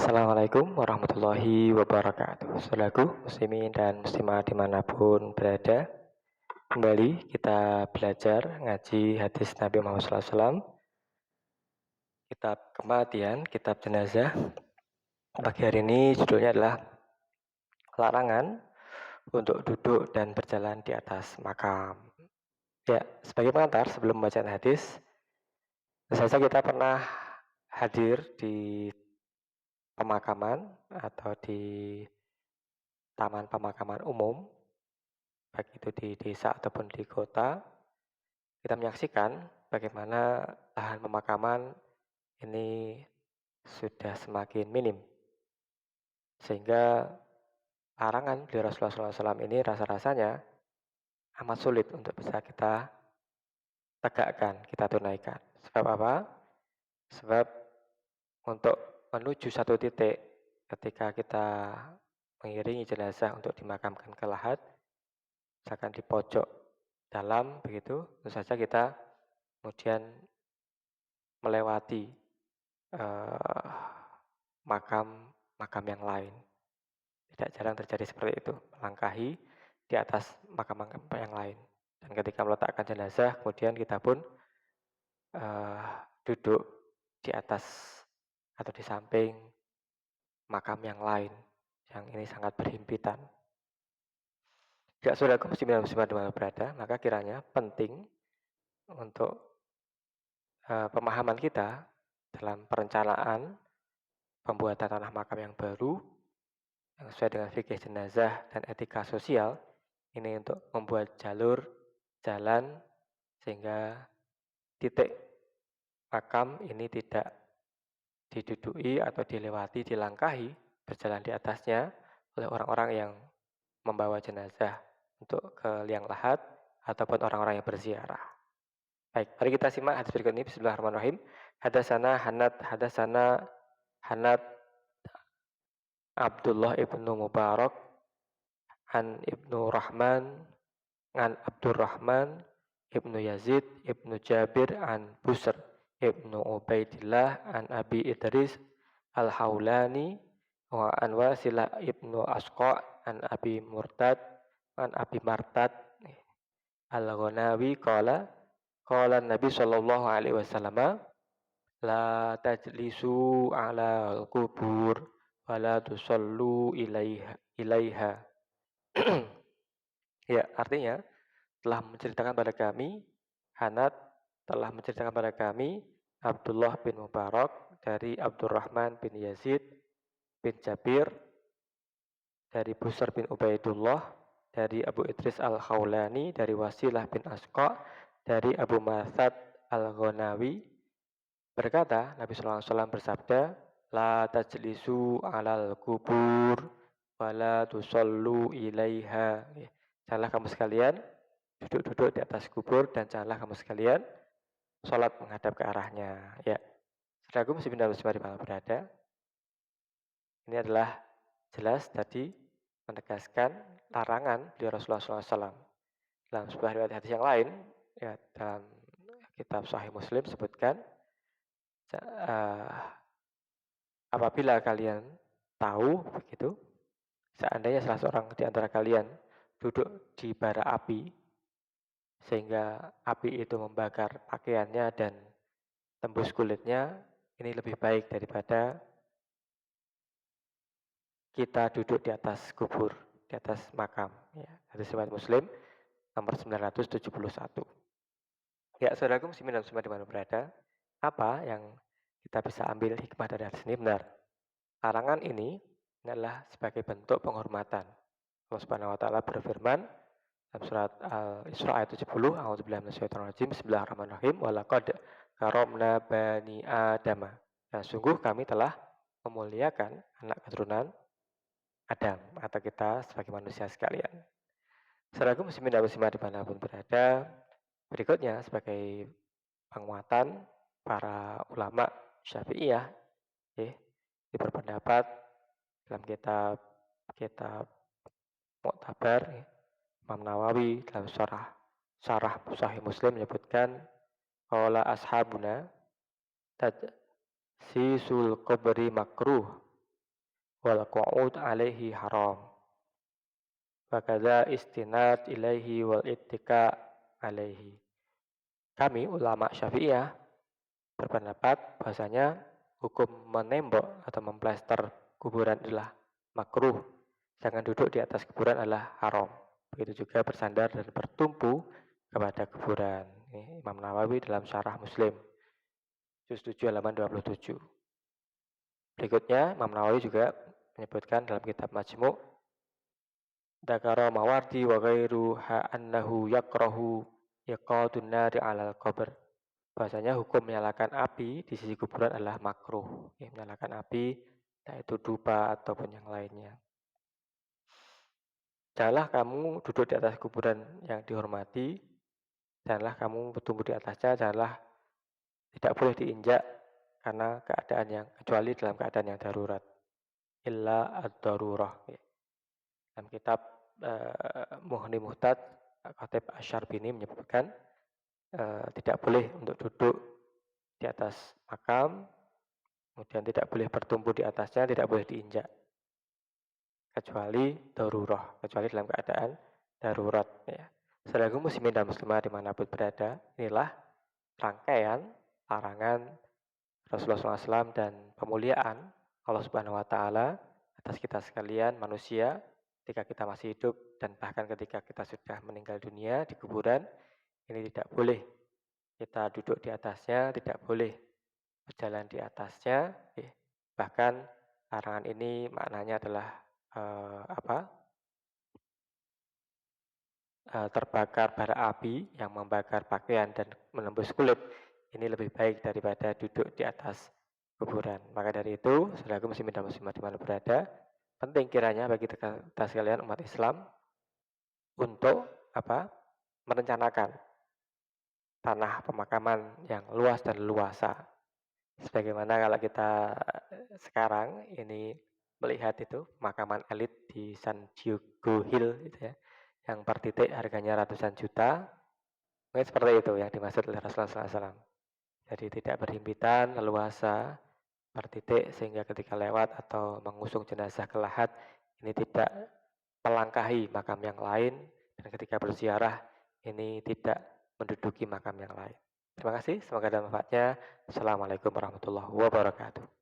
Assalamualaikum warahmatullahi wabarakatuh. Saudaraku muslimin dan muslimah dimanapun berada, kembali kita belajar ngaji hadis Nabi Muhammad SAW, kitab kematian, kitab jenazah. Pagi hari ini judulnya adalah larangan untuk duduk dan berjalan di atas makam. Ya, sebagai pengantar sebelum membacaan hadis, saya kita pernah hadir di pemakaman atau di taman pemakaman umum, baik itu di desa ataupun di kota. Kita menyaksikan bagaimana lahan pemakaman ini sudah semakin minim, sehingga larangan beliau Rasulullah SAW ini rasa-rasanya amat sulit untuk bisa kita tegakkan, kita tunaikan. Sebab apa? Sebab untuk menuju satu titik ketika kita mengiringi jenazah untuk dimakamkan ke lahat, misalkan di pojok dalam begitu, tentu saja kita kemudian melewati makam yang lain. Tidak jarang terjadi seperti itu, melangkahi di atas makam-makam yang lain. Dan ketika meletakkan jenazah, kemudian kita pun duduk di atas atau di samping makam yang lain, yang ini sangat berhimpitan. Ya, saudaraku muslimin dan muslimat dimana berada, maka kiranya penting untuk pemahaman kita dalam perencanaan pembuatan tanah makam yang baru yang sesuai dengan fikih jenazah dan etika sosial ini untuk membuat jalur jalan sehingga titik makam ini tidak diduduki atau dilewati, dilangkahi, berjalan di atasnya oleh orang-orang yang membawa jenazah untuk ke liang lahat ataupun orang-orang yang berziarah. Baik, mari kita simak hadis berikut ini. Bismillahirrahmanirrahim. Hadasana Hanad Abdullah ibnu Mubarak an ibnu Rahman an Abdurrahman ibnu Yazid ibnu Jabir an Busr ibnu Ubaidillah an Abi Idris al-Haulani wa an Wasilah ibnu Asqa an Abi Martad al-Ghanawi qala Nabi sallallahu alaihi wasallam la tajlisu ala al-qubur wa la tusallu ilaiha. Ya, artinya telah menceritakan pada kami, Hanad telah menceritakan pada kami Abdullah bin Mubarak dari Abdurrahman bin Yazid bin Jabir dari Busr bin Ubaidullah dari Abu Idris al-Khawlani dari Wasilah bin Asqa dari Abu Masad al-Ghanawi berkata, Nabi SAW bersabda, la tajlisu alal kubur wala tusallu ilaiha. Janganlah kamu sekalian duduk-duduk di atas kubur dan janganlah kamu sekalian sholat menghadap ke arahnya. Ya, saudaraku muslimin dan muslimat di mana berada, ini adalah jelas tadi menegaskan larangan beliau Rasulullah SAW. Dalam sebuah riwayat hadis yang lain, ya, dalam kitab Sahih Muslim sebutkan, apabila kalian tahu begitu, seandainya salah seorang di antara kalian duduk di bara api, sehingga api itu membakar pakaiannya dan tembus kulitnya, ini lebih baik daripada kita duduk di atas kubur, di atas makam. Ya, hadis riwayat Muslim nomor 971. Ya, saudaraku muslimin dan muslimat di mana berada, apa yang kita bisa ambil hikmah dari hadis ini? Benar, larangan ini adalah sebagai bentuk penghormatan. Allah Subhanahu wa taala berfirman dalam surat Al-Isra ayat 70, A'udzubillahi minasyaitonir rajim. Bismillahirrahmanirrahim. Walaqad karomna bani Adam. Dan sungguh kami telah memuliakan anak keturunan Adam atau kita sebagai manusia sekalian. Saudaraku muslimin dan muslimat dimanapun berada, berikutnya sebagai penguatan para ulama Syafi'iyah, berpendapat dalam kitab Mu'tabar, Imam Nawawi dalam syarah Sahih Muslim menyebutkan qala ashabuna tajsisul qabri makruh wal qu'ud alaihi haram. Wa kadza istinad ilaihi wal ittika alaihi. Kami ulama Syafi'iyah berpendapat bahasanya hukum menembok atau memplester kuburan adalah makruh, sedangkan duduk di atas kuburan adalah haram. Begitu juga bersandar dan bertumpu kepada kuburan. Ini Imam Nawawi dalam Syarah Muslim, juz 7 halaman 27. Berikutnya Imam Nawawi juga menyebutkan dalam kitab Majmu' Dzakara mawardi wa ghairuha annahu yakrahu iqadun nari 'alal qabr. Bahasanya hukum menyalakan api di sisi kuburan adalah makruh. Ya, menyalakan api, entah itu dupa ataupun yang lainnya. Janganlah kamu duduk di atas kuburan yang dihormati, janganlah kamu bertumbuh di atasnya, janganlah tidak boleh diinjak karena keadaan yang kecuali dalam keadaan yang darurat. Illa ad-darurah. Ya. Dalam kitab Mughni Muhtad, Khatib Asy-Syarbini menyebutkan tidak boleh untuk duduk di atas makam, kemudian tidak boleh bertumbuh di atasnya, tidak boleh diinjak. Kecuali darurah, kecuali dalam keadaan darurat. Ya. Saudara muslimin dan muslimah dimanapun berada, inilah rangkaian larangan Rasulullah SAW dan pemuliaan Allah Subhanahu Wa Taala atas kita sekalian manusia ketika kita masih hidup dan bahkan ketika kita sudah meninggal dunia di kuburan. Ini tidak boleh kita duduk di atasnya, tidak boleh berjalan di atasnya. Bahkan larangan ini maknanya adalah terbakar bara api yang membakar pakaian dan menembus kulit. Ini lebih baik daripada duduk di atas kuburan. Maka dari itu, saudaraku muslimin dan muslimat di mana berada, penting kiranya bagi kita sekalian umat Islam untuk merencanakan tanah pemakaman yang luas dan luasa. Sebagaimana kalau kita sekarang ini melihat itu pemakaman elit di San Diego Hill gitu ya, yang per titik harganya ratusan juta. Mungkin seperti itu yang dimaksud oleh Rasulullah SAW. Jadi tidak berhimpitan, leluasa, per titik sehingga ketika lewat atau mengusung jenazah ke lahat ini tidak melangkahi makam yang lain, dan ketika berziarah ini tidak menduduki makam yang lain. Terima kasih, semoga ada manfaatnya. Assalamualaikum warahmatullahi wabarakatuh.